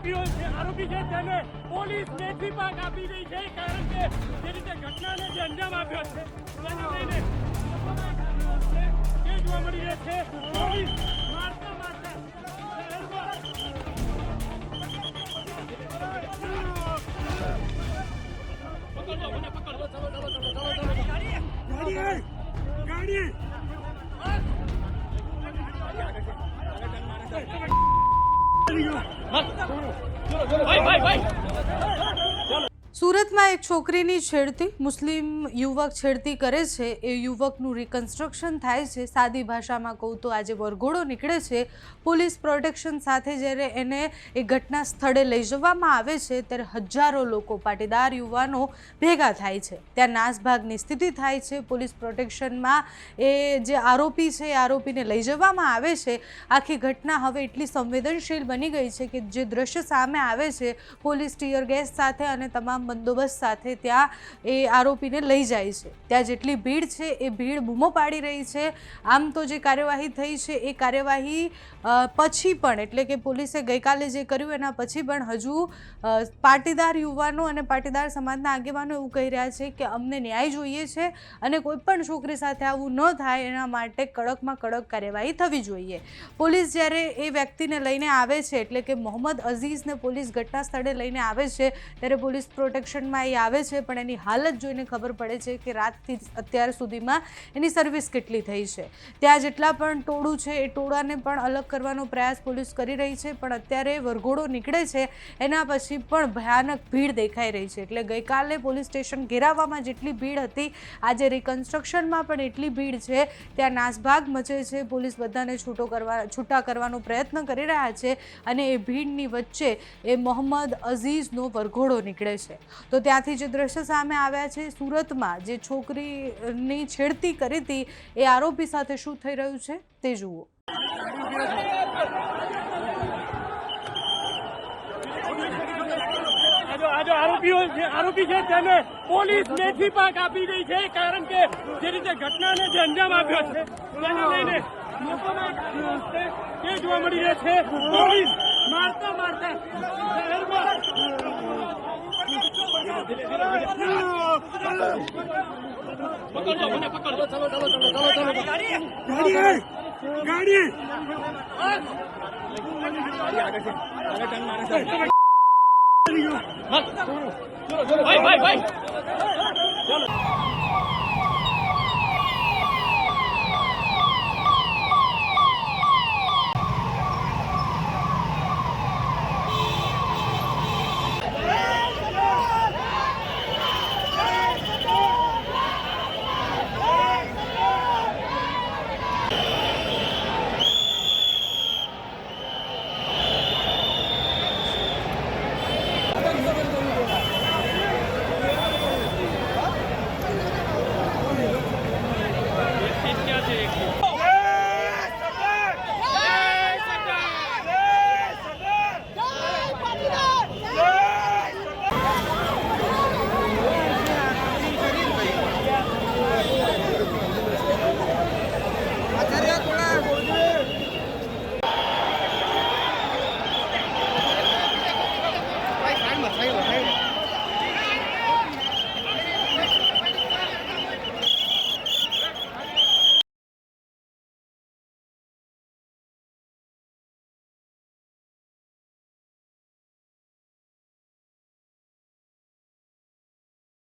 આરોપી છે તેને પોલીસ બેથી પાક આપી રહી છે કારણ કે જે રીતે ઘટનાને જે અંજામ આપ્યો છે તેને લઈને જે જોવા મળી રહ્યા છે પોલીસ મારતા મારતા ગાડી સુરતમાં એક છોકરીની છેડતી મુસ્લિમ યુવક છેડતી કરે છે એ યુવકનું રિકન્સ્ટ્રક્શન થાય છે. સાદી ભાષામાં કહું તો આજે વરઘોડો નીકળે છે પોલીસ પ્રોટેક્શન સાથે. જ્યારે એને એ ઘટના સ્થળે લઈ જવામાં આવે છે ત્યારે હજારો લોકો પાટીદાર યુવાનો ભેગા થાય છે. ત્યાં નાસભાગની સ્થિતિ થાય છે. પોલીસ પ્રોટેક્શનમાં એ જે આરોપી છે એ આરોપીને લઈ જવામાં આવે છે. આખી ઘટના હવે એટલી સંવેદનશીલ બની ગઈ છે કે જે દ્રશ્ય સામે આવે છે પોલીસ ટીયર ગેસ સાથે અને તમામ બંદોબસ્ત સાથે ત્યાં એ આરોપીને લઈ જાય છે. ત્યાં જેટલી ભીડ છે એ ભીડ બૂમો પાડી રહી છે. આમ તો જે કાર્યવાહી થઈ છે એ કાર્યવાહી પછી પણ એટલે કે પોલીસે ગઈકાલે જે કર્યું એના પછી પણ હજુ પાટીદાર યુવાનો અને પાટીદાર સમાજના આગેવાનો એવું કહી રહ્યા છે કે અમને ન્યાય જોઈએ છે અને કોઈ પણ છોકરી સાથે આવું ન થાય એના માટે કડકમાં કડક કાર્યવાહી થવી જોઈએ. પોલીસ જ્યારે એ વ્યક્તિને લઈને આવે છે એટલે કે મોહમ્મદ અઝીઝને પોલીસ ઘટના સ્થળે લઈને આવે છે ત્યારે પોલીસ પ્રોટેક્શનમાં એ આવે છે પણ એની હાલત જોઈને ખબર પડે છે કે રાતથી અત્યાર સુધીમાં એની સર્વિસ કેટલી થઈ છે. ત્યાં જેટલા પણ ટોળું છે એ ટોળાને પણ અલગ કરવાનો પ્રયાસ પોલીસ કરી રહી છે પણ અત્યારે વરઘોડો નીકળે છે એના પછી પણ ભયાનક ભીડ દેખાઈ રહી છે. એટલે ગઈકાલે પોલીસ સ્ટેશન ઘેરાવવામાં જેટલી ભીડ હતી આજે રિકન્સ્ટ્રક્શનમાં પણ એટલી ભીડ છે. ત્યાં નાસભાગ મચે છે. પોલીસ બધાને છૂટા કરવાનો પ્રયત્ન કરી રહ્યા છે અને એ ભીડની વચ્ચે એ મોહમ્મદ અઝીઝનો વરઘોડો નીકળે છે. તો ત્યાંથી જે દ્રશ્ય સામે આવ્યા છે સુરતમાં જે છોકરીની છેડતી કરી હતી એ આરોપી સાથે શું થઈ રહ્યું છે તે જુઓ. આરોપી છે તેને પોલીસ બેથી પાક આપી રહી છે કારણ કે જે રીતે ઘટનાને જે અંજામ આપ્યો છે તેને લઈને જે જોવા મળી રહ્યા છે પોલીસ મારતા મારતા ગાડી ભાઈ